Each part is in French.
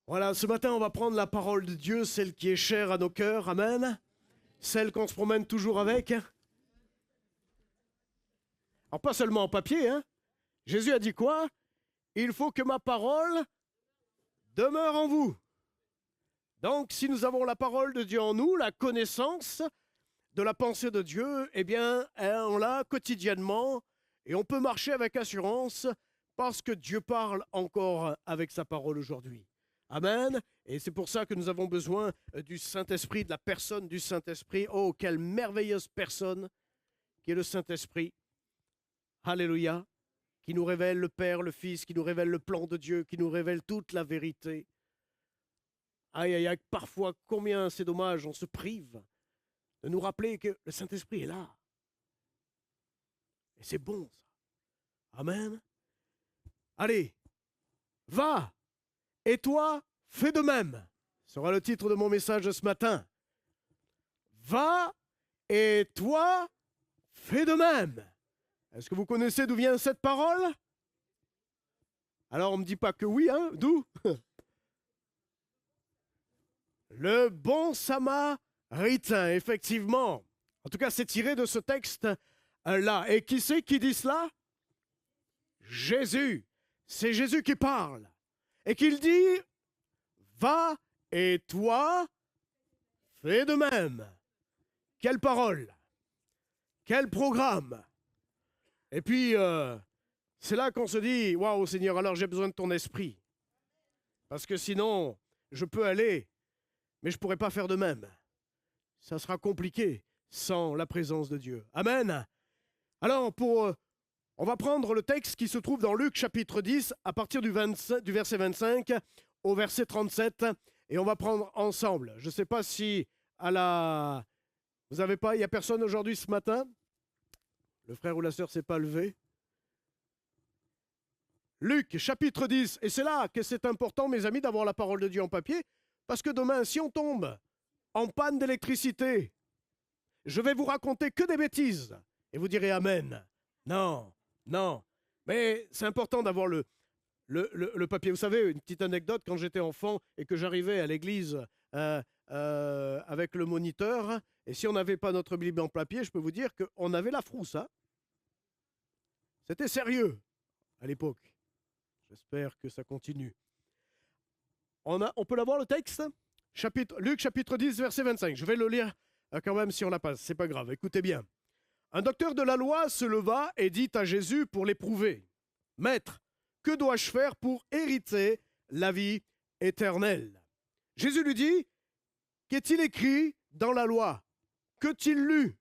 Voilà, ce matin, on va prendre la parole de Dieu, celle qui est chère à nos cœurs, amen. Celle qu'on se promène toujours avec. Alors, pas seulement en papier, hein. Jésus a dit quoi? Il faut que ma parole demeure en vous. Donc, si nous avons la parole de Dieu en nous, la connaissance de la pensée de Dieu, eh bien, on l'a quotidiennement et on peut marcher avec assurance parce que Dieu parle encore avec sa parole aujourd'hui. Amen. Et c'est pour ça que nous avons besoin du Saint-Esprit, de la personne du Saint-Esprit. Oh, quelle merveilleuse personne qui est le Saint-Esprit. Alléluia. Qui nous révèle le Père, le Fils, qui nous révèle le plan de Dieu, qui nous révèle toute la vérité. Aïe, aïe, aïe, parfois, combien c'est dommage, on se prive de nous rappeler que le Saint-Esprit est là. Et c'est bon, ça. Amen. Allez, va, et toi, fais de même. Ce sera le titre de mon message de ce matin. Va, et toi, fais de même. Est-ce que vous connaissez d'où vient cette parole? Alors, on ne me dit pas que oui, hein? D'où? Le bon Samaritain, effectivement. En tout cas, c'est tiré de ce texte-là. Et qui c'est qui dit cela? Jésus. C'est Jésus qui parle. Et qu'il dit, va et toi, fais de même. Quelle parole. Quel programme. Et puis, c'est là qu'on se dit, waouh Seigneur, alors j'ai besoin de ton esprit. Parce que sinon, je peux aller, mais je ne pourrai pas faire de même. Ça sera compliqué sans la présence de Dieu. Amen. Alors, on va prendre le texte qui se trouve dans Luc chapitre 10, à partir du verset 25 au verset 37, et on va prendre ensemble. Je ne sais pas si vous n'avez pas, il n'y a personne aujourd'hui ce matin? Le frère ou la sœur ne s'est pas levé? Luc chapitre 10, et c'est là que c'est important, mes amis, d'avoir la parole de Dieu en papier, parce que demain, si on tombe en panne d'électricité, je vais vous raconter que des bêtises, et vous direz Amen. Non, non, mais c'est important d'avoir le papier. Vous savez, une petite anecdote, quand j'étais enfant et que j'arrivais à l'église avec le moniteur, et si on n'avait pas notre Bible en papier, je peux vous dire qu'on avait la frousse. Hein. C'était sérieux à l'époque. J'espère que ça continue. On peut l'avoir le texte? Luc chapitre 10, verset 25. Je vais le lire quand même si on la passe. C'est pas grave, écoutez bien. Un docteur de la loi se leva et dit à Jésus pour l'éprouver. Maître, que dois-je faire pour hériter la vie éternelle? Jésus lui dit, qu'est-il écrit dans la loi? Que-t-il lu?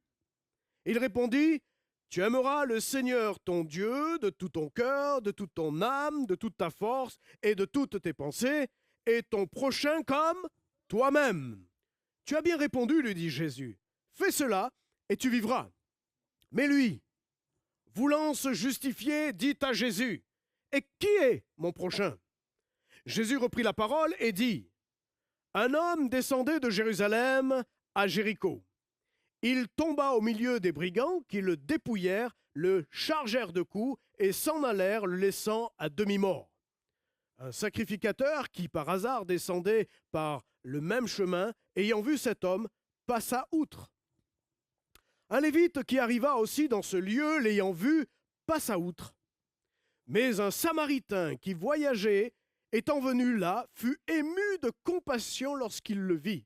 Il répondit, tu aimeras le Seigneur ton Dieu de tout ton cœur, de toute ton âme, de toute ta force et de toutes tes pensées, et ton prochain comme toi-même. Tu as bien répondu, lui dit Jésus. Fais cela et tu vivras. Mais lui, voulant se justifier, dit à Jésus, et qui est mon prochain? Jésus reprit la parole et dit, un homme descendait de Jérusalem à Jéricho. Il tomba au milieu des brigands qui le dépouillèrent, le chargèrent de coups et s'en allèrent, le laissant à demi-mort. Un sacrificateur qui, par hasard, descendait par le même chemin, ayant vu cet homme, passa outre. Un lévite qui arriva aussi dans ce lieu, l'ayant vu, passa outre. Mais un samaritain qui voyageait, étant venu là, fut ému de compassion lorsqu'il le vit.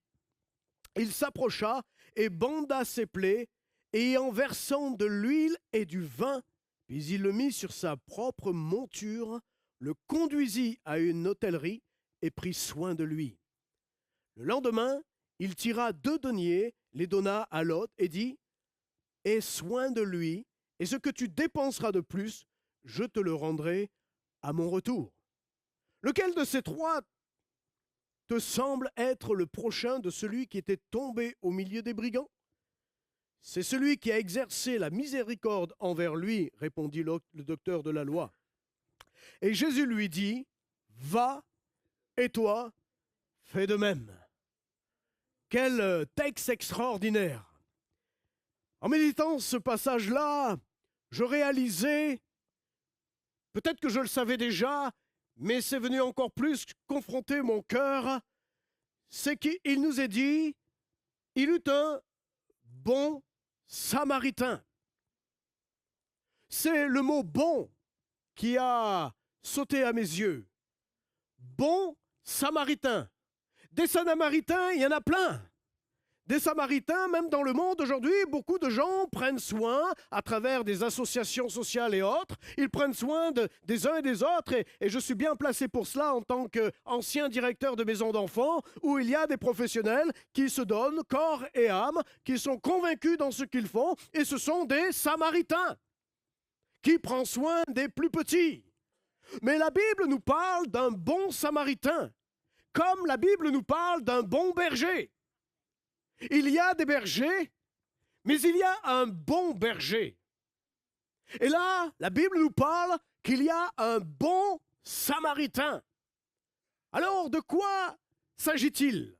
Il s'approcha et banda ses plaies, et en versant de l'huile et du vin, puis il le mit sur sa propre monture, le conduisit à une hôtellerie et prit soin de lui. Le lendemain, il tira 2 deniers, les donna à l'hôte et dit, « Aie soin de lui, et ce que tu dépenseras de plus, je te le rendrai à mon retour. » Lequel de ces 3 te semble être le prochain de celui qui était tombé au milieu des brigands? C'est celui qui a exercé la miséricorde envers lui, répondit le docteur de la loi. Et Jésus lui dit, va, et toi, fais de même. Quel texte extraordinaire! En méditant ce passage-là, je réalisais, peut-être que je le savais déjà, mais c'est venu encore plus confronter mon cœur, c'est qu'il nous est dit, il eut un bon samaritain. C'est le mot bon qui a sauté à mes yeux. Bon samaritain. Des samaritains, il y en a plein. Des samaritains, même dans le monde aujourd'hui, beaucoup de gens prennent soin, à travers des associations sociales et autres, ils prennent soin des uns et des autres, et je suis bien placé pour cela en tant qu'ancien directeur de maison d'enfants, où il y a des professionnels qui se donnent corps et âme, qui sont convaincus dans ce qu'ils font, et ce sont des samaritains qui prennent soin des plus petits. Mais la Bible nous parle d'un bon samaritain, comme la Bible nous parle d'un bon berger. Il y a des bergers, mais il y a un bon berger. Et là, la Bible nous parle qu'il y a un bon samaritain. Alors, de quoi s'agit-il?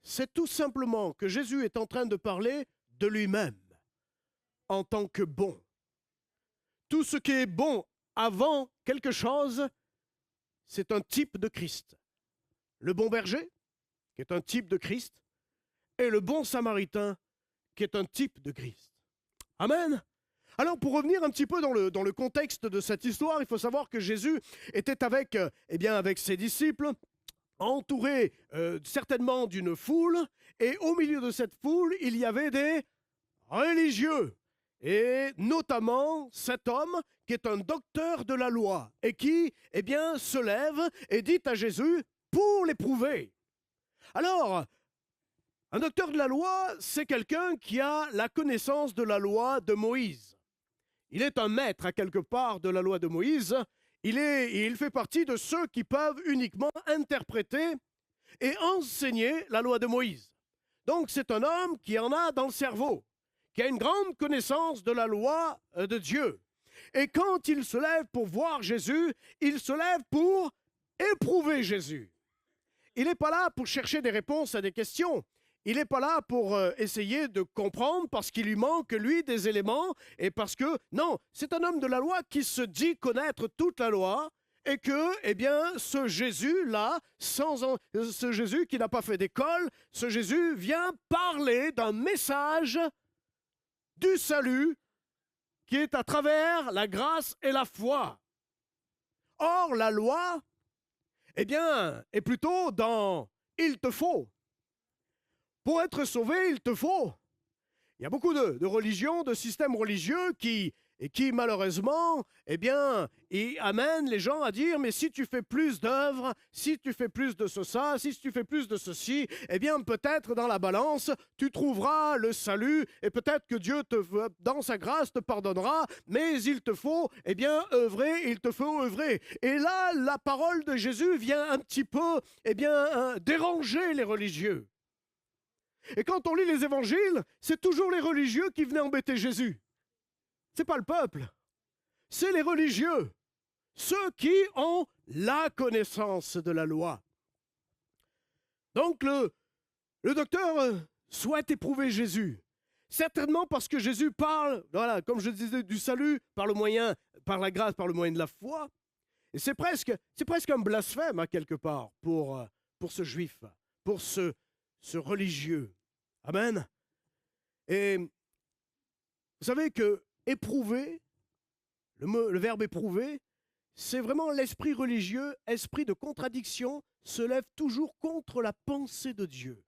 C'est tout simplement que Jésus est en train de parler de lui-même en tant que bon. Tout ce qui est bon avant quelque chose, c'est un type de Christ. Le bon berger, qui est un type de Christ, et le bon samaritain, qui est un type de Christ. Amen. Alors, pour revenir un petit peu dans le contexte de cette histoire, il faut savoir que Jésus était avec ses disciples, entouré certainement d'une foule, et au milieu de cette foule, il y avait des religieux, et notamment cet homme qui est un docteur de la loi, et qui, se lève et dit à Jésus, pour l'éprouver. Alors, un docteur de la loi, c'est quelqu'un qui a la connaissance de la loi de Moïse. Il est un maître à quelque part de la loi de Moïse. Il fait partie de ceux qui peuvent uniquement interpréter et enseigner la loi de Moïse. Donc c'est un homme qui en a dans le cerveau, qui a une grande connaissance de la loi de Dieu. Et quand il se lève pour voir Jésus, il se lève pour éprouver Jésus. Il n'est pas là pour chercher des réponses à des questions. Il n'est pas là pour essayer de comprendre parce qu'il lui manque, lui, des éléments et parce que, non, c'est un homme de la loi qui se dit connaître toute la loi et que, ce Jésus-là, ce Jésus qui n'a pas fait d'école, ce Jésus vient parler d'un message du salut qui est à travers la grâce et la foi. Or, la loi, est plutôt dans « il te faut ». Pour être sauvé, il te faut. Il y a beaucoup de religions, de systèmes religieux qui malheureusement, ils amènent les gens à dire, mais si tu fais plus d'œuvres, si tu fais plus de ça, si tu fais plus de ceci, peut-être dans la balance, tu trouveras le salut et peut-être que Dieu, dans sa grâce, te pardonnera, mais il te faut, œuvrer, il te faut œuvrer. Et là, la parole de Jésus vient un petit peu, déranger les religieux. Et quand on lit les évangiles, c'est toujours les religieux qui venaient embêter Jésus. C'est pas le peuple, c'est les religieux, ceux qui ont la connaissance de la loi. Donc le docteur souhaite éprouver Jésus, certainement parce que Jésus parle, voilà, comme je disais, du salut par la grâce, par le moyen de la foi. Et c'est presque un blasphème, hein, quelque part, pour ce juif, pour ce religieux. Amen. Et vous savez que éprouver, le verbe éprouver, c'est vraiment l'esprit religieux, esprit de contradiction, se lève toujours contre la pensée de Dieu.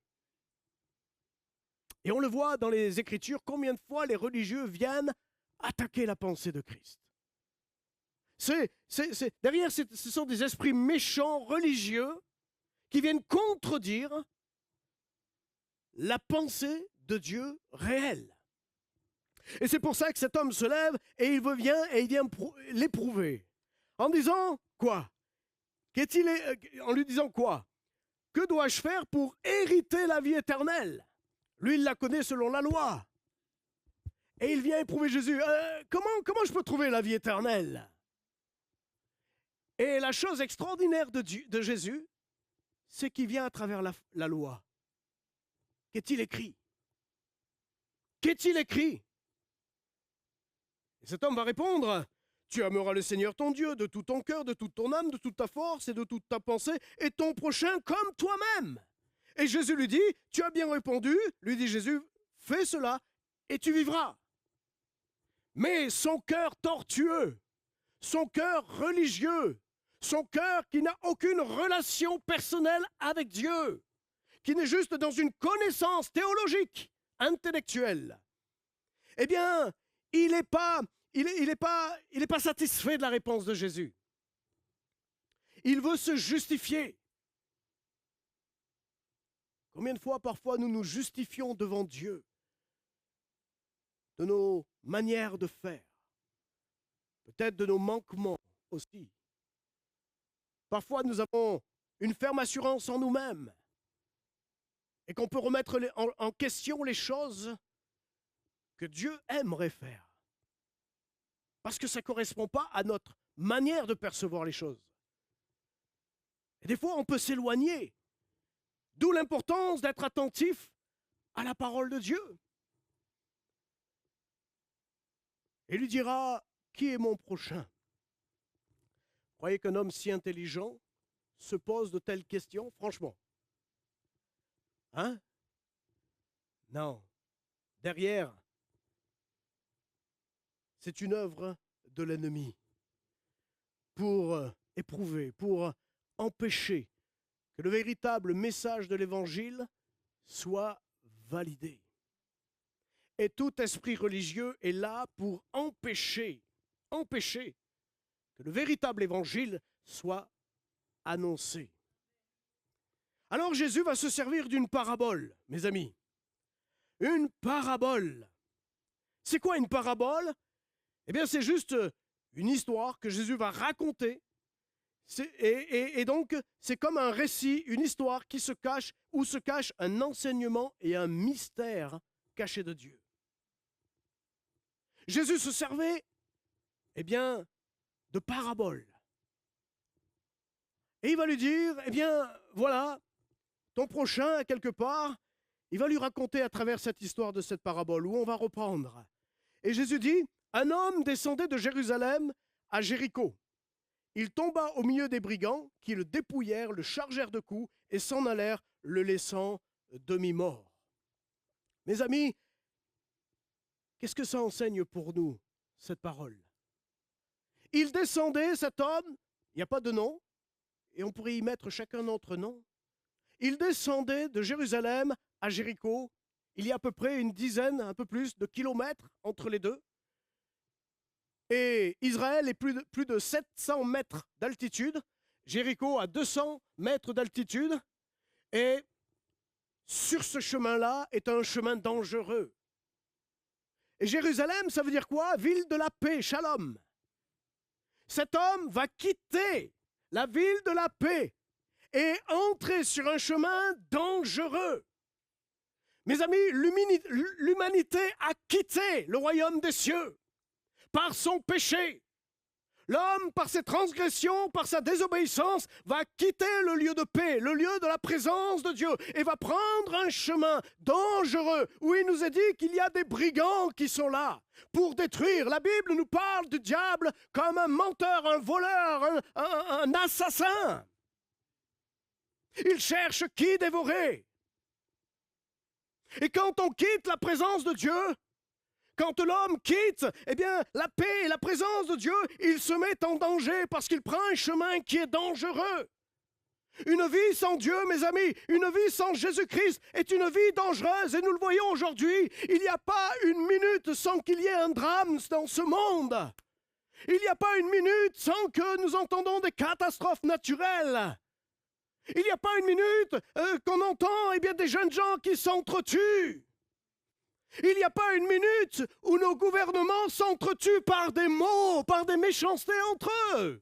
Et on le voit dans les Écritures, combien de fois les religieux viennent attaquer la pensée de Christ. Derrière, ce sont des esprits méchants, religieux, qui viennent contredire la pensée de Dieu réelle. Et c'est pour ça que cet homme se lève et il vient l'éprouver. En disant quoi? En lui disant quoi? Que dois-je faire pour hériter la vie éternelle? Lui, il la connaît selon la loi. Et il vient éprouver Jésus. Comment je peux trouver la vie éternelle? Et la chose extraordinaire de Jésus, c'est qu'il vient à travers la loi. Qu'est-il écrit? Qu'est-il écrit? Et cet homme va répondre, Tu aimeras le Seigneur ton Dieu de tout ton cœur, de toute ton âme, de toute ta force et de toute ta pensée, et ton prochain comme toi-même. Et Jésus lui dit, tu as bien répondu, lui dit Jésus, fais cela et tu vivras. Mais son cœur tortueux, son cœur religieux, son cœur qui n'a aucune relation personnelle avec Dieu, qui n'est juste dans une connaissance théologique, intellectuelle, eh bien, il n'est pas satisfait de la réponse de Jésus. Il veut se justifier. Combien de fois, parfois, nous nous justifions devant Dieu de nos manières de faire, peut-être de nos manquements aussi. Parfois, nous avons une ferme assurance en nous-mêmes et qu'on peut remettre en question les choses que Dieu aimerait faire. Parce que ça ne correspond pas à notre manière de percevoir les choses. Et des fois, on peut s'éloigner. D'où l'importance d'être attentif à la parole de Dieu. Et lui dira, qui est mon prochain? Croyez qu'un homme si intelligent se pose de telles questions, franchement? Hein? Non. Derrière, c'est une œuvre de l'ennemi pour éprouver, pour empêcher que le véritable message de l'Évangile soit validé. Et tout esprit religieux est là pour empêcher que le véritable Évangile soit annoncé. Alors Jésus va se servir d'une parabole, mes amis. Une parabole. C'est quoi une parabole? Eh bien, c'est juste une histoire que Jésus va raconter. Et donc, c'est comme un récit, une histoire qui se cache, où se cache un enseignement et un mystère caché de Dieu. Jésus se servait, eh bien, de paraboles. Et il va lui dire, eh bien, voilà, ton prochain, quelque part, il va lui raconter à travers cette histoire de cette parabole, où on va reprendre. Et Jésus dit, un homme descendait de Jérusalem à Jéricho. Il tomba au milieu des brigands qui le dépouillèrent, le chargèrent de coups et s'en allèrent, le laissant demi-mort. Mes amis, qu'est-ce que ça enseigne pour nous, cette parole? Il descendait, cet homme, il n'y a pas de nom, et on pourrait y mettre chacun notre nom. Il descendait de Jérusalem à Jéricho. Il y a à peu près une dizaine, un peu plus, de kilomètres entre les deux. Et Israël est plus de 700 mètres d'altitude. Jéricho à 200 mètres d'altitude. Et sur ce chemin-là est un chemin dangereux. Et Jérusalem, ça veut dire quoi? Ville de la paix, Shalom. Cet homme va quitter la ville de la paix et entrer sur un chemin dangereux. Mes amis, l'humanité a quitté le royaume des cieux par son péché. L'homme, par ses transgressions, par sa désobéissance, va quitter le lieu de paix, le lieu de la présence de Dieu, et va prendre un chemin dangereux où il nous est dit qu'il y a des brigands qui sont là pour détruire. La Bible nous parle du diable comme un menteur, un voleur, un assassin. Il cherche qui dévorer. Et quand on quitte la présence de Dieu, quand l'homme quitte, eh bien, la paix et la présence de Dieu, il se met en danger parce qu'il prend un chemin qui est dangereux. Une vie sans Dieu, mes amis, une vie sans Jésus-Christ est une vie dangereuse et nous le voyons aujourd'hui. Il n'y a pas une minute sans qu'il y ait un drame dans ce monde. Il n'y a pas une minute sans que nous entendons des catastrophes naturelles. Il n'y a pas une minute qu'on entend eh bien, des jeunes gens qui s'entretuent. Il n'y a pas une minute où nos gouvernements s'entretuent par des mots, par des méchancetés entre eux.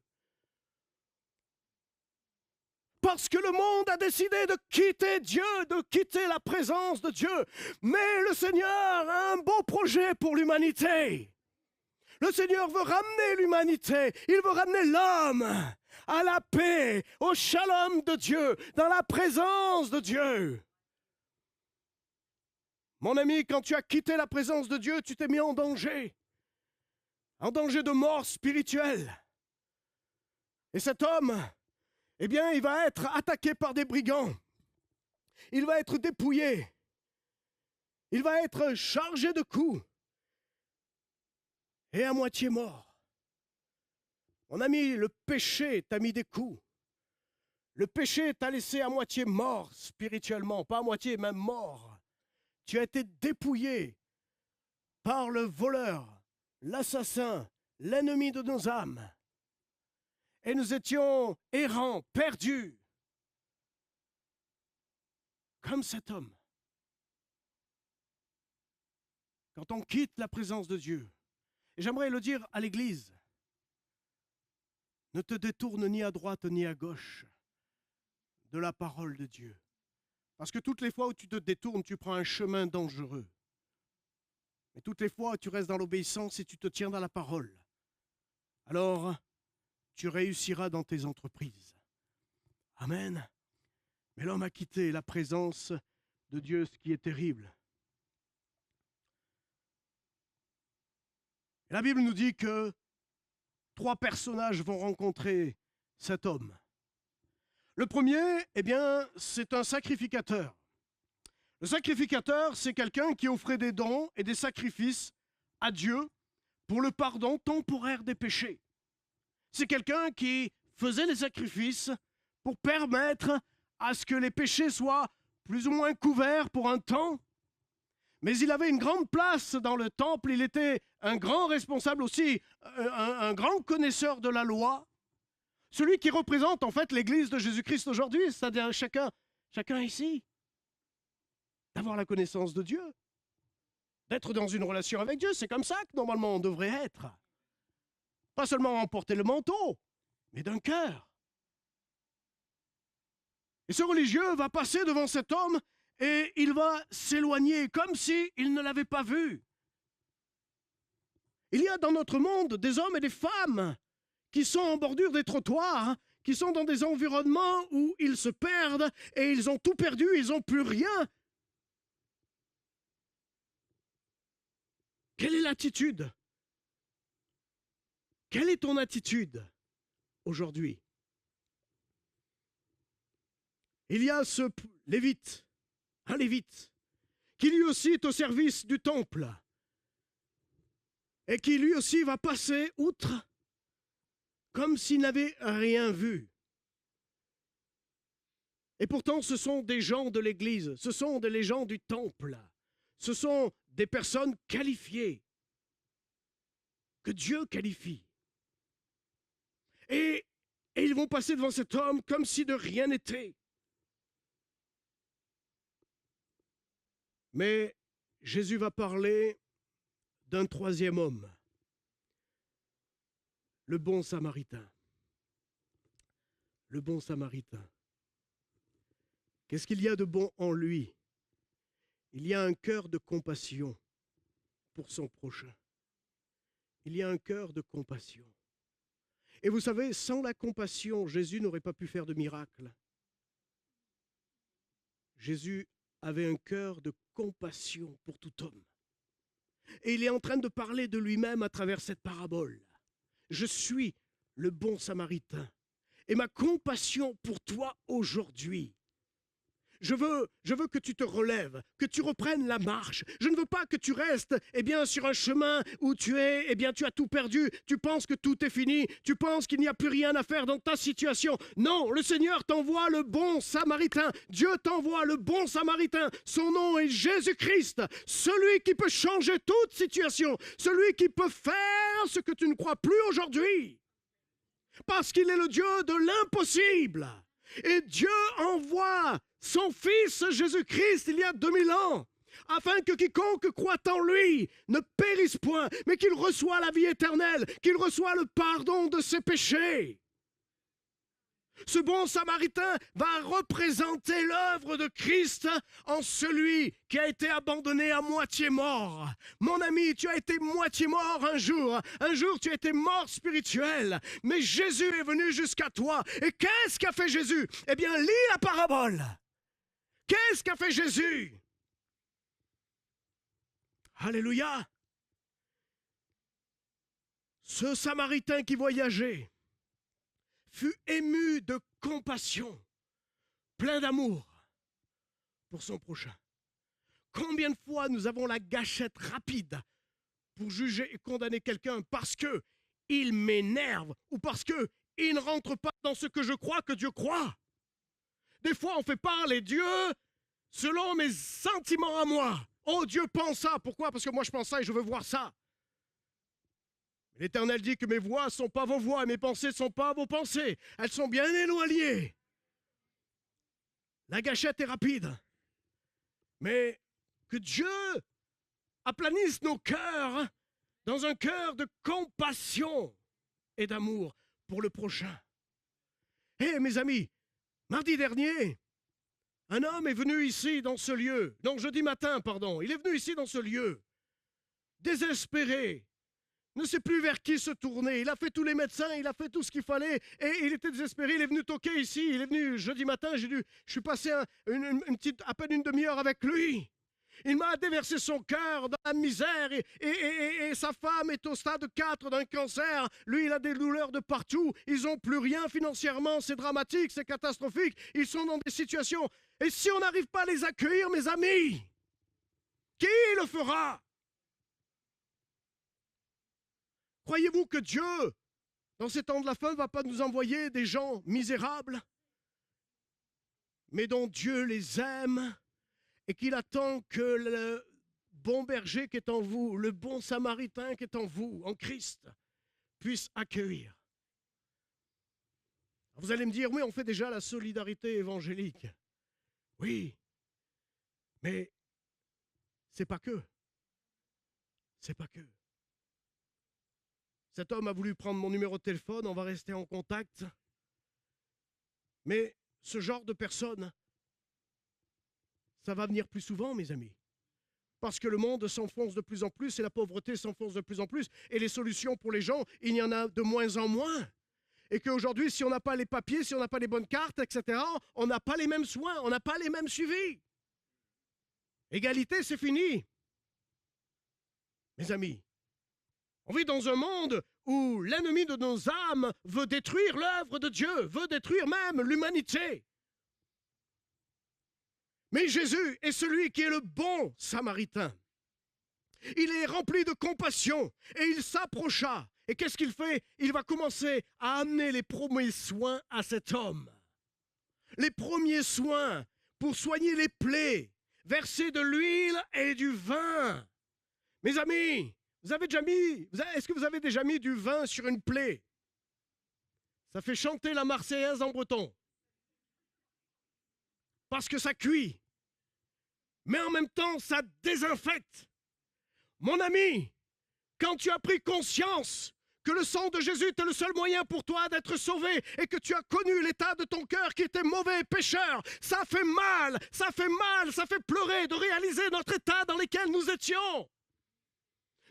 Parce que le monde a décidé de quitter Dieu, de quitter la présence de Dieu. Mais le Seigneur a un beau projet pour l'humanité. Le Seigneur veut ramener l'humanité, il veut ramener l'homme à la paix, au shalom de Dieu, dans la présence de Dieu. Mon ami, quand tu as quitté la présence de Dieu, tu t'es mis en danger. en danger de mort spirituelle. Et cet homme, eh bien, il va être attaqué par des brigands. Il va être dépouillé. Il va être chargé de coups. Et à moitié mort. Mon ami, le péché t'a mis des coups. Le péché t'a laissé à moitié mort spirituellement, pas à moitié, même mort. Tu as été dépouillé par le voleur, l'assassin, l'ennemi de nos âmes. Et nous étions errants, perdus, comme cet homme. Quand on quitte la présence de Dieu, et j'aimerais le dire à l'Église, ne te détourne ni à droite ni à gauche de la parole de Dieu. Parce que toutes les fois où tu te détournes, tu prends un chemin dangereux. Mais toutes les fois où tu restes dans l'obéissance et tu te tiens dans la parole, alors tu réussiras dans tes entreprises. Amen. Mais l'homme a quitté la présence de Dieu, ce qui est terrible. Et la Bible nous dit que 3 personnages vont rencontrer cet homme. Le premier, eh bien, c'est un sacrificateur. Le sacrificateur, c'est quelqu'un qui offrait des dons et des sacrifices à Dieu pour le pardon temporaire des péchés. C'est quelqu'un qui faisait des sacrifices pour permettre à ce que les péchés soient plus ou moins couverts pour un temps. Mais il avait une grande place dans le temple, il était un grand responsable aussi, un grand connaisseur de la loi. Celui qui représente en fait l'Église de Jésus-Christ aujourd'hui, c'est-à-dire chacun ici, d'avoir la connaissance de Dieu, d'être dans une relation avec Dieu. C'est comme ça que normalement on devrait être. Pas seulement emporter le manteau, mais d'un cœur. Et ce religieux va passer devant cet homme et il va s'éloigner comme s'il ne l'avait pas vu. Il y a dans notre monde des hommes et des femmes qui sont en bordure des trottoirs, qui sont dans des environnements où ils se perdent et ils ont tout perdu, ils n'ont plus rien. Quelle est l'attitude? Quelle est ton attitude aujourd'hui? Il y a ce Lévite, un Lévite, qui lui aussi est au service du temple et qui lui aussi va passer outre comme s'il n'avait rien vu. Et pourtant, ce sont des gens de l'Église, ce sont des gens du temple, ce sont des personnes qualifiées, que Dieu qualifie. Et ils vont passer devant cet homme comme si de rien n'était. Mais Jésus va parler d'un troisième homme, le bon Samaritain. Le bon Samaritain. Qu'est-ce qu'il y a de bon en lui? Il y a un cœur de compassion pour son prochain. Il y a un cœur de compassion. Et vous savez, sans la compassion, Jésus n'aurait pas pu faire de miracle. Jésus avait un cœur de compassion pour tout homme. Et il est en train de parler de lui-même à travers cette parabole. Je suis le bon Samaritain. Et ma compassion pour toi aujourd'hui, je veux que tu te relèves, que tu reprennes la marche. Je ne veux pas que tu restes, sur un chemin où tu as tout perdu. Tu penses que tout est fini. Tu penses qu'il n'y a plus rien à faire dans ta situation. Non, le Seigneur t'envoie le bon Samaritain. Dieu t'envoie le bon Samaritain. Son nom est Jésus-Christ. Celui qui peut changer toute situation. Celui qui peut faire ce que tu ne crois plus aujourd'hui. Parce qu'il est le Dieu de l'impossible. Et Dieu envoie son Fils Jésus-Christ il y a 2000 ans, afin que quiconque croit en lui ne périsse point, mais qu'il reçoive la vie éternelle, qu'il reçoive le pardon de ses péchés. Ce bon Samaritain va représenter l'œuvre de Christ en celui qui a été abandonné à moitié mort. Mon ami, tu as été moitié mort un jour. Un jour, tu as été mort spirituel. Mais Jésus est venu jusqu'à toi. Et qu'est-ce qu'a fait Jésus? Lis la parabole. Qu'est-ce qu'a fait Jésus? Alléluia. Ce Samaritain qui voyageait fut ému de compassion, plein d'amour pour son prochain. Combien de fois nous avons la gâchette rapide pour juger et condamner quelqu'un parce qu'il m'énerve ou parce qu'il ne rentre pas dans ce que je crois que Dieu croit. Des fois, on fait parler Dieu selon mes sentiments à moi. Oh, Dieu pense ça. Pourquoi? Parce que moi, je pense ça et je veux voir ça. L'Éternel dit que mes voix ne sont pas vos voix et mes pensées ne sont pas vos pensées. Elles sont bien éloignées. La gâchette est rapide. Mais que Dieu aplanisse nos cœurs dans un cœur de compassion et d'amour pour le prochain. Hé, mes amis, mardi dernier, un homme est venu ici dans ce lieu. Non, jeudi matin, pardon. Il est venu ici dans ce lieu, désespéré, ne sait plus vers qui se tourner. Il a fait tous les médecins, il a fait tout ce qu'il fallait et il était désespéré. Il est venu toquer ici. Il est venu jeudi matin. Je suis passé à peine une demi-heure avec lui. Il m'a déversé son cœur dans la misère et sa femme est au stade 4 d'un cancer. Lui, il a des douleurs de partout. Ils n'ont plus rien financièrement. C'est dramatique, c'est catastrophique. Ils sont dans des situations. Et si on n'arrive pas à les accueillir, mes amis, qui le fera? Croyez-vous que Dieu, dans ces temps de la fin, ne va pas nous envoyer des gens misérables, mais dont Dieu les aime et qu'il attend que le bon berger qui est en vous, le bon samaritain qui est en vous, en Christ, puisse accueillir? Vous allez me dire, oui, on fait déjà la solidarité évangélique. Oui, mais c'est pas que. C'est pas que. Cet homme a voulu prendre mon numéro de téléphone, on va rester en contact. Mais ce genre de personne, ça va venir plus souvent, mes amis. Parce que le monde s'enfonce de plus en plus et la pauvreté s'enfonce de plus en plus. Et les solutions pour les gens, il y en a de moins en moins. Et qu'aujourd'hui, si on n'a pas les papiers, si on n'a pas les bonnes cartes, etc., on n'a pas les mêmes soins, on n'a pas les mêmes suivis. Égalité, c'est fini. Mes amis, on vit dans un monde où l'ennemi de nos âmes veut détruire l'œuvre de Dieu, veut détruire même l'humanité. Mais Jésus est celui qui est le bon samaritain. Il est rempli de compassion et il s'approcha. Et qu'est-ce qu'il fait? Il va commencer à amener les premiers soins à cet homme. Les premiers soins pour soigner les plaies, verser de l'huile et du vin. Mes amis, est-ce que vous avez déjà mis du vin sur une plaie? Ça fait chanter la Marseillaise en breton. Parce que ça cuit. Mais en même temps, ça désinfecte. Mon ami, quand tu as pris conscience que le sang de Jésus était le seul moyen pour toi d'être sauvé et que tu as connu l'état de ton cœur qui était mauvais et pécheur, ça fait mal, ça fait pleurer de réaliser notre état dans lequel nous étions.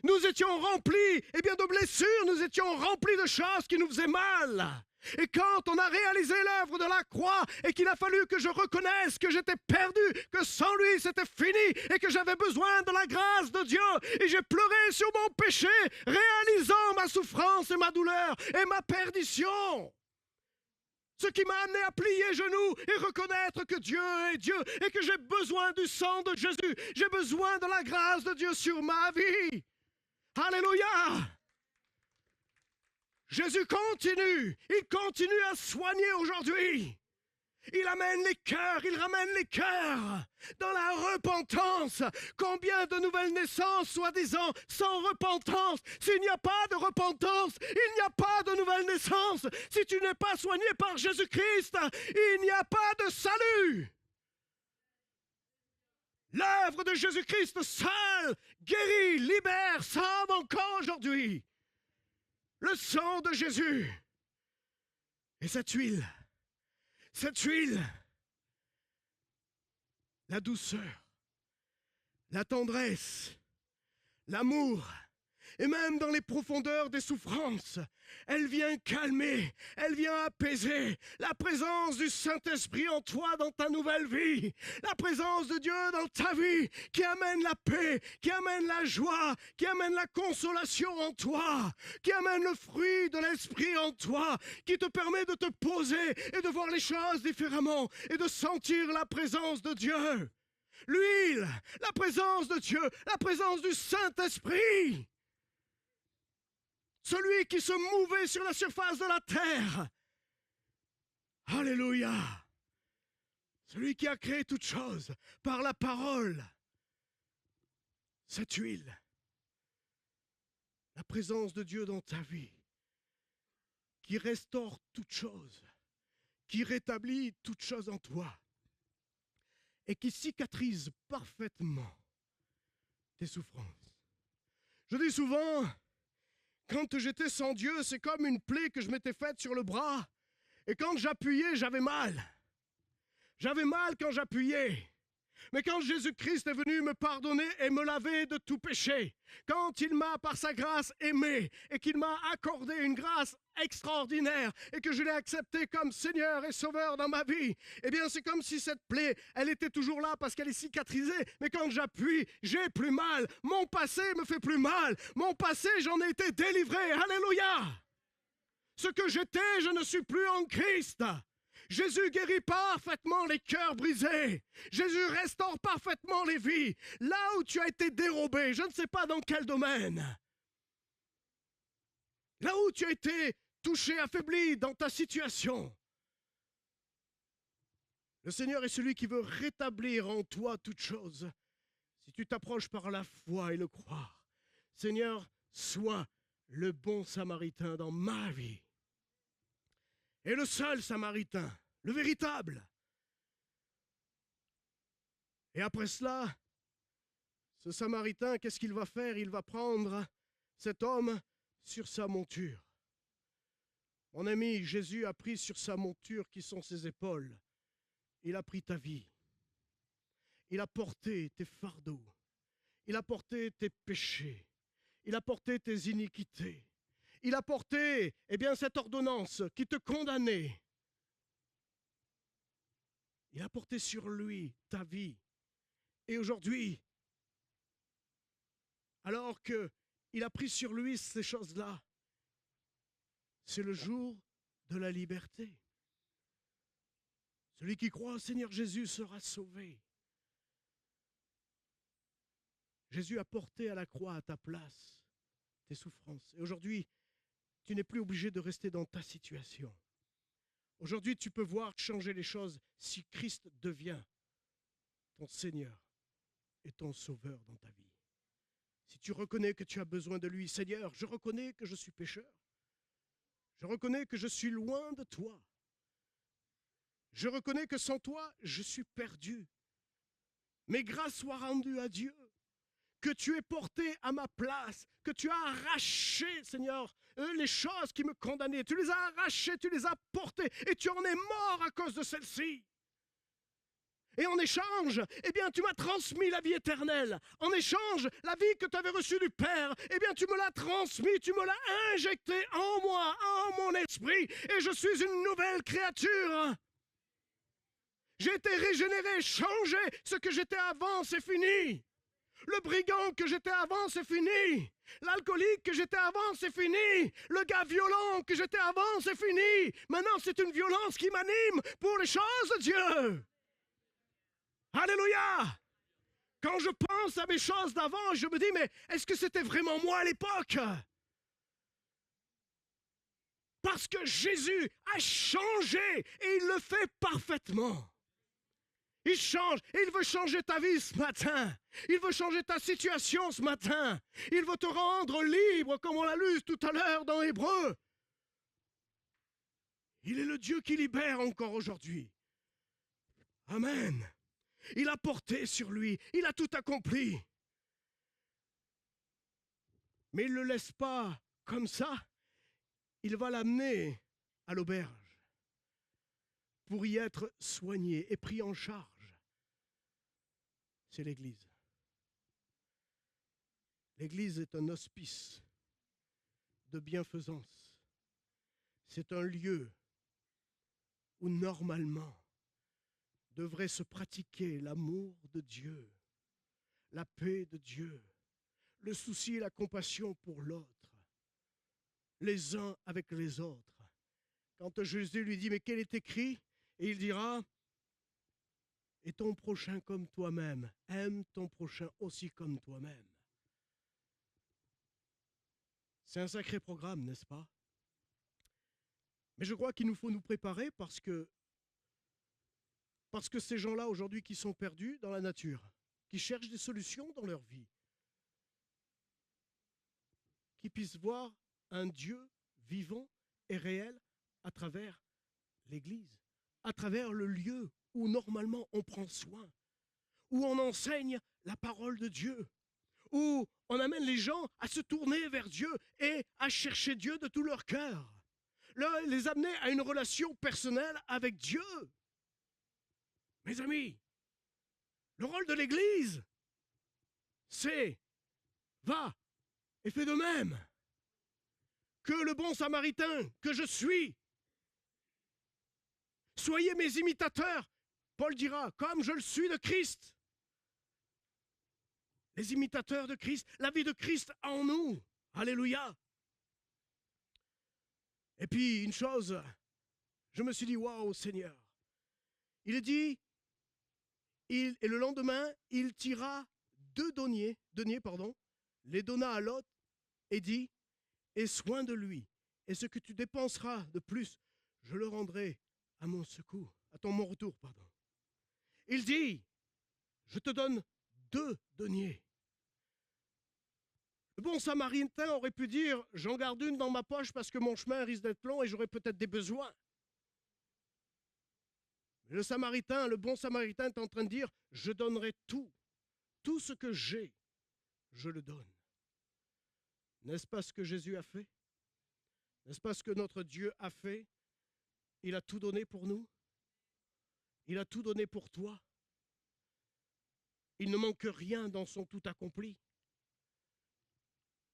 Nous étions remplis de blessures, nous étions remplis de choses qui nous faisaient mal. Et quand on a réalisé l'œuvre de la croix et qu'il a fallu que je reconnaisse que j'étais perdu, que sans lui c'était fini et que j'avais besoin de la grâce de Dieu, et j'ai pleuré sur mon péché, réalisant ma souffrance et ma douleur et ma perdition. Ce qui m'a amené à plier genoux et reconnaître que Dieu est Dieu et que j'ai besoin du sang de Jésus, j'ai besoin de la grâce de Dieu sur ma vie. Alléluia! Jésus continue, il continue à soigner aujourd'hui. Il amène les cœurs, il ramène les cœurs dans la repentance. Combien de nouvelles naissances, soi-disant, sans repentance? S'il n'y a pas de repentance, il n'y a pas de nouvelle naissance. Si tu n'es pas soigné par Jésus-Christ, il n'y a pas de salut. L'œuvre de Jésus-Christ seul guérit, libère, sauve encore aujourd'hui. Le sang de Jésus et cette huile, la douceur, la tendresse, l'amour Et même dans les profondeurs des souffrances, elle vient calmer, elle vient apaiser. La présence du Saint-Esprit en toi, dans ta nouvelle vie. La présence de Dieu dans ta vie, qui amène la paix, qui amène la joie, qui amène la consolation en toi, qui amène le fruit de l'Esprit en toi, qui te permet de te poser et de voir les choses différemment et de sentir la présence de Dieu. L'huile, la présence de Dieu, la présence du Saint-Esprit. Celui qui se mouvait sur la surface de la terre. Alléluia. Celui qui a créé toutes choses par la parole. Cette huile, la présence de Dieu dans ta vie, qui restaure toutes choses, qui rétablit toutes choses en toi et qui cicatrise parfaitement tes souffrances. Je dis souvent, quand j'étais sans Dieu, c'est comme une plaie que je m'étais faite sur le bras. Et quand j'appuyais, j'avais mal. J'avais mal quand j'appuyais. Mais quand Jésus-Christ est venu me pardonner et me laver de tout péché, quand il m'a, par sa grâce, aimé et qu'il m'a accordé une grâce extraordinaire et que je l'ai accepté comme Seigneur et Sauveur dans ma vie, eh bien c'est comme si cette plaie, elle était toujours là parce qu'elle est cicatrisée, mais quand j'appuie, j'ai plus mal. Mon passé me fait plus mal. Mon passé, j'en ai été délivré. Alléluia! Ce que j'étais, je ne suis plus en Christ. Jésus guérit parfaitement les cœurs brisés. Jésus restaure parfaitement les vies. Là où tu as été dérobé, je ne sais pas dans quel domaine. Là où tu as été touché, affaibli dans ta situation. Le Seigneur est celui qui veut rétablir en toi toutes choses. Si tu t'approches par la foi et le croire, Seigneur, sois le bon Samaritain dans ma vie. Et le seul Samaritain, le véritable. Et après cela, ce Samaritain, qu'est-ce qu'il va faire? Il va prendre cet homme sur sa monture. Mon ami, Jésus a pris sur sa monture, qui sont ses épaules, il a pris ta vie. Il a porté tes fardeaux. Il a porté tes péchés. Il a porté tes iniquités. Il a porté, eh bien, cette ordonnance qui te condamnait. Il a porté sur lui ta vie. Et aujourd'hui, alors qu'il a pris sur lui ces choses-là, c'est le jour de la liberté. Celui qui croit au Seigneur Jésus sera sauvé. Jésus a porté à la croix à ta place tes souffrances. Et aujourd'hui, tu n'es plus obligé de rester dans ta situation. Aujourd'hui, tu peux voir changer les choses si Christ devient ton Seigneur et ton Sauveur dans ta vie. Si tu reconnais que tu as besoin de lui, Seigneur, je reconnais que je suis pécheur. Je reconnais que je suis loin de toi. Je reconnais que sans toi, je suis perdu. Mais grâce soit rendue à Dieu, que tu aies porté à ma place, que tu as arraché, Seigneur, les choses qui me condamnaient. Tu les as arrachées, tu les as portées, et tu en es mort à cause de celles-ci. Et en échange, eh bien, tu m'as transmis la vie éternelle. En échange, la vie que tu avais reçue du Père, eh bien, tu me l'as transmis, tu me l'as injectée en moi, en mon esprit, et je suis une nouvelle créature. J'ai été régénéré, changé. Ce que j'étais avant, c'est fini. Le brigand que j'étais avant, c'est fini. L'alcoolique que j'étais avant, c'est fini. Le gars violent que j'étais avant, c'est fini. Maintenant, c'est une violence qui m'anime pour les choses de Dieu. Alléluia! Quand je pense à mes choses d'avant, je me dis, mais est-ce que c'était vraiment moi à l'époque? Parce que Jésus a changé et il le fait parfaitement. Il change, et il veut changer ta vie ce matin. Il veut changer ta situation ce matin. Il veut te rendre libre, comme on l'a lu tout à l'heure dans Hébreu. Il est le Dieu qui libère encore aujourd'hui. Amen. Il a porté sur lui, il a tout accompli. Mais il ne le laisse pas comme ça. Il va l'amener à l'auberge pour y être soigné et pris en charge. C'est l'Église. L'Église est un hospice de bienfaisance. C'est un lieu où normalement devrait se pratiquer l'amour de Dieu, la paix de Dieu, le souci et la compassion pour l'autre, les uns avec les autres. Quand Jésus lui dit, mais quel est écrit? Et il dira, et ton prochain comme toi-même, aime ton prochain aussi comme toi-même. C'est un sacré programme, n'est-ce pas? Mais je crois qu'il nous faut nous préparer parce que ces gens-là aujourd'hui qui sont perdus dans la nature, qui cherchent des solutions dans leur vie, qui puissent voir un Dieu vivant et réel à travers l'Église, à travers le lieu où normalement on prend soin, où on enseigne la parole de Dieu, où on amène les gens à se tourner vers Dieu et à chercher Dieu de tout leur cœur. Là, les amener à une relation personnelle avec Dieu. Mes amis, le rôle de l'Église, c'est va et fais de même. Que le bon samaritain que je suis, soyez mes imitateurs. Paul dira, comme je le suis de Christ. Les imitateurs de Christ, la vie de Christ en nous. Alléluia. Et puis, une chose, je me suis dit, waouh, Seigneur. Il est dit, et le lendemain, il tira 2 deniers, les donna à l'autre et dit, aie soin de lui, et ce que tu dépenseras de plus, je le rendrai à mon secours, mon retour, pardon. Il dit, je te donne 2 deniers. Le bon samaritain aurait pu dire, j'en garde une dans ma poche parce que mon chemin risque d'être long et j'aurai peut-être des besoins. Mais le bon samaritain est en train de dire, je donnerai tout ce que j'ai, je le donne. N'est-ce pas ce que Jésus a fait? N'est-ce pas ce que notre Dieu a fait? Il a tout donné pour nous. Il a tout donné pour toi. Il ne manque rien dans son tout accompli.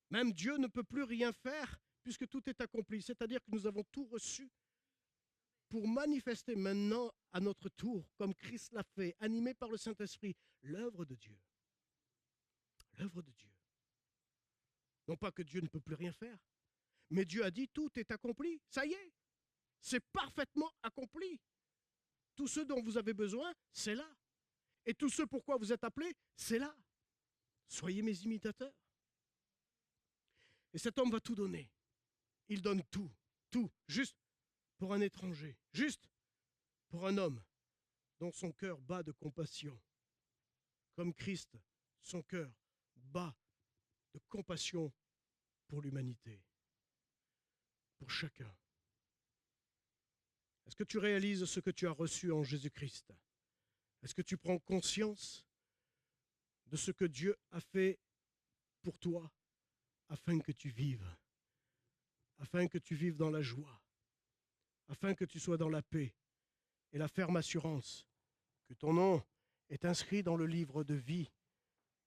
Même Dieu ne peut plus rien faire puisque tout est accompli. C'est-à-dire que nous avons tout reçu pour manifester maintenant à notre tour, comme Christ l'a fait, animé par le Saint-Esprit, l'œuvre de Dieu. L'œuvre de Dieu. Non pas que Dieu ne peut plus rien faire, mais Dieu a dit tout est accompli. Ça y est, c'est parfaitement accompli. Tout ce dont vous avez besoin, c'est là. Et tout ce pourquoi vous êtes appelés, c'est là. Soyez mes imitateurs. Et cet homme va tout donner. Il donne tout, juste pour un étranger, juste pour un homme dont son cœur bat de compassion. Comme Christ, son cœur bat de compassion pour l'humanité, pour chacun. Est-ce que tu réalises ce que tu as reçu en Jésus-Christ? Est-ce que tu prends conscience de ce que Dieu a fait pour toi afin que tu vives dans la joie, afin que tu sois dans la paix et la ferme assurance que ton nom est inscrit dans le livre de vie,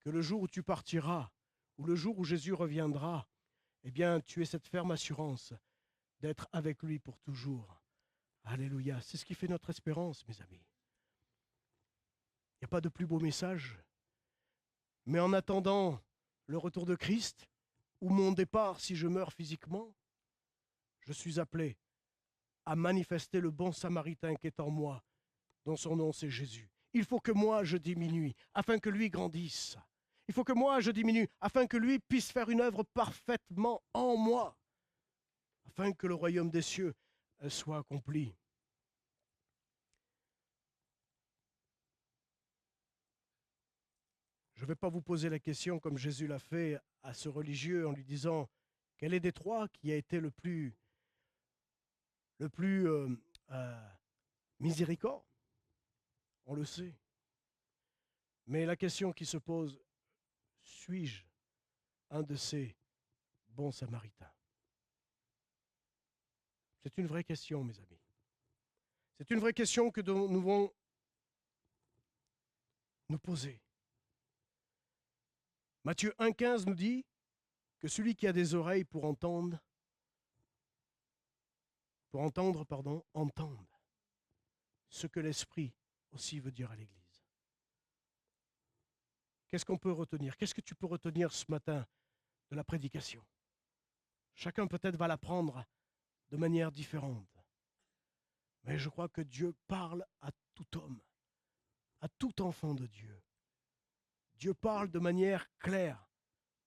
que le jour où tu partiras, ou le jour où Jésus reviendra, eh bien, tu aies cette ferme assurance d'être avec lui pour toujours. Alléluia. C'est ce qui fait notre espérance, mes amis. Il n'y a pas de plus beau message. Mais en attendant le retour de Christ, ou mon départ si je meurs physiquement, je suis appelé à manifester le bon samaritain qui est en moi, dont son nom c'est Jésus. Il faut que moi je diminue, afin que lui grandisse. Il faut que moi je diminue, afin que lui puisse faire une œuvre parfaitement en moi, afin que le royaume des cieux soit accompli. Je ne vais pas vous poser la question comme Jésus l'a fait à ce religieux en lui disant quel est des trois qui a été le plus miséricorde. On le sait. Mais la question qui se pose, suis-je un de ces bons samaritains? C'est une vraie question, mes amis. C'est une vraie question que nous devons nous poser. Matthieu 1,15 nous dit que celui qui a des oreilles pour entendre, pour entendre ce que l'Esprit aussi veut dire à l'Église. Qu'est-ce qu'on peut retenir? Qu'est-ce que tu peux retenir ce matin de la prédication? Chacun peut-être va l'apprendre de manière différente. Mais je crois que Dieu parle à tout homme, à tout enfant de Dieu. Dieu parle de manière claire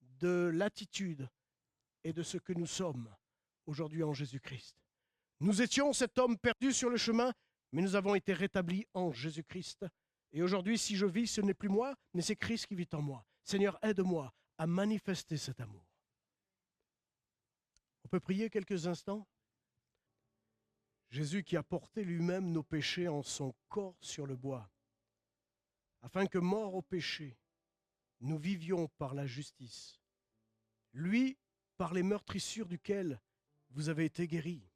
de l'attitude et de ce que nous sommes aujourd'hui en Jésus-Christ. Nous étions cet homme perdu sur le chemin, mais nous avons été rétablis en Jésus-Christ. Et aujourd'hui, si je vis, ce n'est plus moi, mais c'est Christ qui vit en moi. Seigneur, aide-moi à manifester cet amour. On peut prier quelques instants? Jésus qui a porté lui-même nos péchés en son corps sur le bois, afin que, morts au péché, nous vivions par la justice. Lui, par les meurtrissures duquel vous avez été guéris.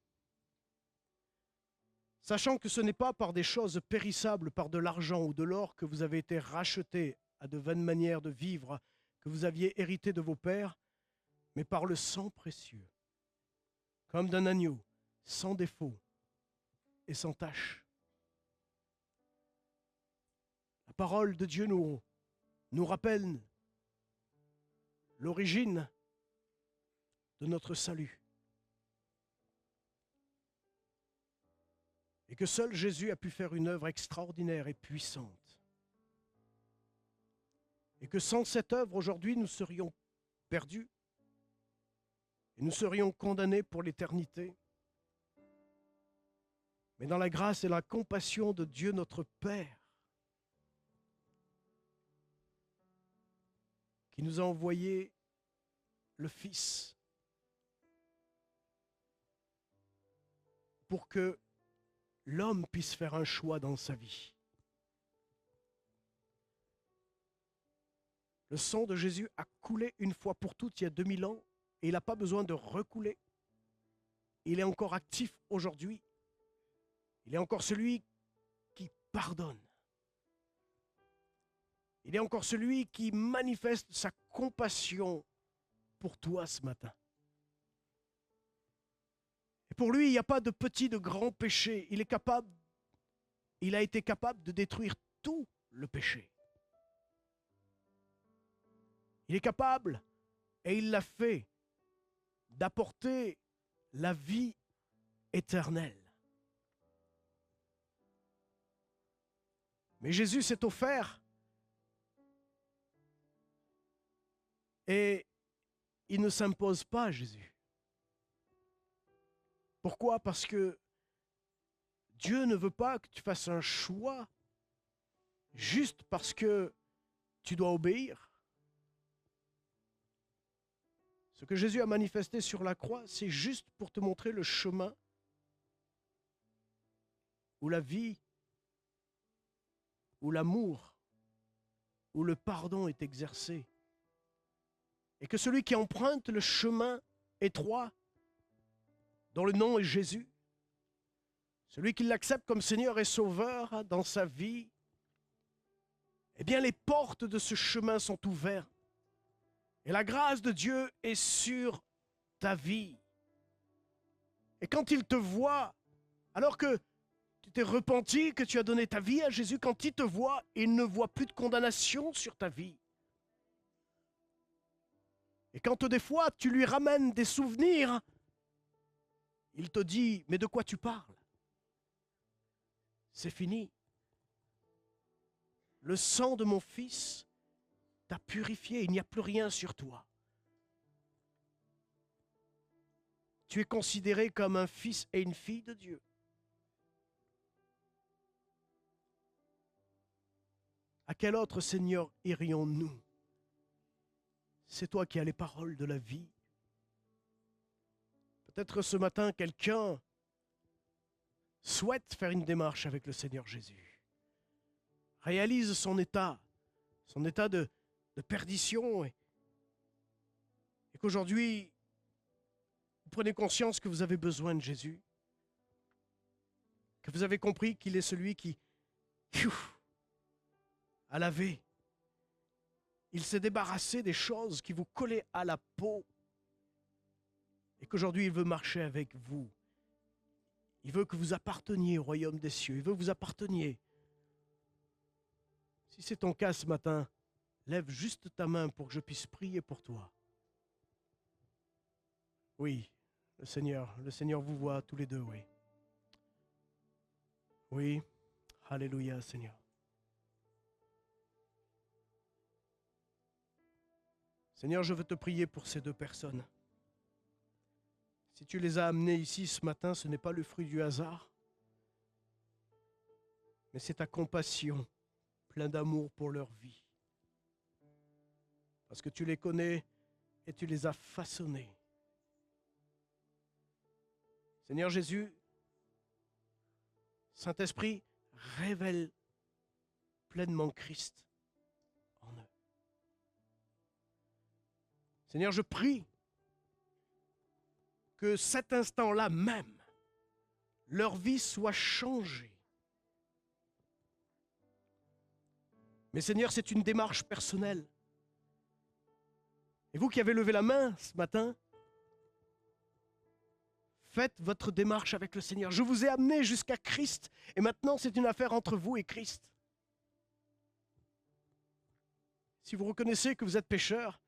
Sachant que ce n'est pas par des choses périssables, par de l'argent ou de l'or que vous avez été rachetés à de vaines manières de vivre que vous aviez hérité de vos pères, mais par le sang précieux, comme d'un agneau, sans défaut et sans tache. La parole de Dieu nous rappelle l'origine de notre salut. Et que seul Jésus a pu faire une œuvre extraordinaire et puissante. Et que sans cette œuvre, aujourd'hui, nous serions perdus. Et nous serions condamnés pour l'éternité. Mais dans la grâce et la compassion de Dieu notre Père, qui nous a envoyé le Fils pour que l'homme puisse faire un choix dans sa vie. Le sang de Jésus a coulé une fois pour toutes il y a 2000 ans et il n'a pas besoin de recouler. Il est encore actif aujourd'hui. Il est encore celui qui pardonne. Il est encore celui qui manifeste sa compassion pour toi ce matin. Et pour lui, il n'y a pas de petit, de grand péché. Il a été capable de détruire tout le péché. Il est capable, et il l'a fait, d'apporter la vie éternelle. Mais Jésus s'est offert et il ne s'impose pas, Jésus. Pourquoi? Parce que Dieu ne veut pas que tu fasses un choix juste parce que tu dois obéir. Ce que Jésus a manifesté sur la croix, c'est juste pour te montrer le chemin où la vie, où l'amour, où le pardon est exercé. Et que celui qui emprunte le chemin étroit, dont le nom est Jésus, celui qui l'accepte comme Seigneur et Sauveur dans sa vie, eh bien les portes de ce chemin sont ouvertes. Et la grâce de Dieu est sur ta vie. Et quand il te voit, alors que tu t'es repenti, que tu as donné ta vie à Jésus, quand il te voit, il ne voit plus de condamnation sur ta vie. Et quand des fois tu lui ramènes des souvenirs, il te dit, mais de quoi tu parles? C'est fini. Le sang de mon Fils t'a purifié, il n'y a plus rien sur toi. Tu es considéré comme un fils et une fille de Dieu. À quel autre Seigneur irions-nous? C'est toi qui as les paroles de la vie. Peut-être ce matin, quelqu'un souhaite faire une démarche avec le Seigneur Jésus. Réalise son état de perdition et qu'aujourd'hui, vous prenez conscience que vous avez besoin de Jésus, que vous avez compris qu'il est celui qui a lavé. Il s'est débarrassé des choses qui vous collaient à la peau et qu'aujourd'hui, il veut marcher avec vous. Il veut que vous apparteniez au royaume des cieux. Il veut que vous apparteniez. Si c'est ton cas ce matin, lève juste ta main pour que je puisse prier pour toi. Oui, le Seigneur vous voit tous les deux, oui. Oui, alléluia, Seigneur. Seigneur, je veux te prier pour ces deux personnes. Si tu les as amenées ici ce matin, ce n'est pas le fruit du hasard, mais c'est ta compassion, plein d'amour pour leur vie. Parce que tu les connais et tu les as façonnés. Seigneur Jésus, Saint-Esprit, révèle pleinement Christ en eux. Seigneur, je prie que cet instant-là même, leur vie soit changée. Mais Seigneur, c'est une démarche personnelle. Et vous qui avez levé la main ce matin, faites votre démarche avec le Seigneur. Je vous ai amené jusqu'à Christ et maintenant c'est une affaire entre vous et Christ. Si vous reconnaissez que vous êtes pécheur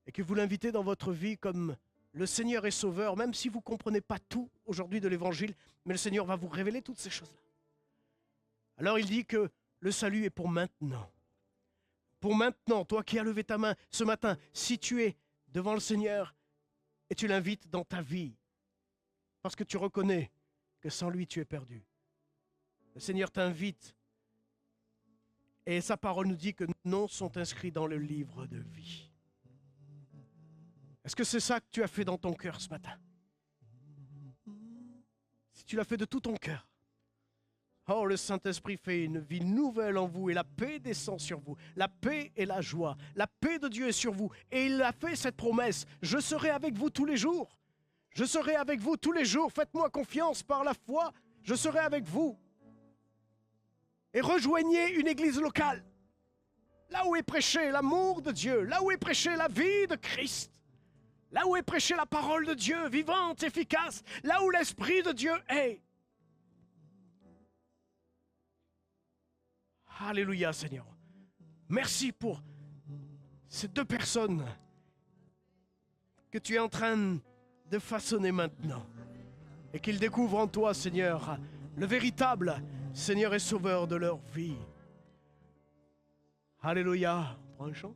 et que vous l'invitez dans votre vie comme le Seigneur est sauveur, même si vous ne comprenez pas tout aujourd'hui de l'Évangile, mais le Seigneur va vous révéler toutes ces choses-là. Alors il dit que le salut est pour maintenant. Pour maintenant, toi qui as levé ta main ce matin, si tu es devant le Seigneur et tu l'invites dans ta vie, parce que tu reconnais que sans lui tu es perdu. Le Seigneur t'invite et sa parole nous dit que nos noms sont inscrits dans le livre de vie. Est-ce que c'est ça que tu as fait dans ton cœur ce matin? Si tu l'as fait de tout ton cœur, oh, le Saint-Esprit fait une vie nouvelle en vous et la paix descend sur vous. La paix et la joie. La paix de Dieu est sur vous. Et il a fait cette promesse. Je serai avec vous tous les jours. Je serai avec vous tous les jours. Faites-moi confiance par la foi. Je serai avec vous. Et rejoignez une église locale. Là où est prêché l'amour de Dieu. Là où est prêché la vie de Christ. Là où est prêché la parole de Dieu, vivante, efficace. Là où l'Esprit de Dieu est. Alléluia, Seigneur. Merci pour ces deux personnes que tu es en train de façonner maintenant. Et qu'ils découvrent en toi, Seigneur, le véritable Seigneur et Sauveur de leur vie. Alléluia. Prends un chant.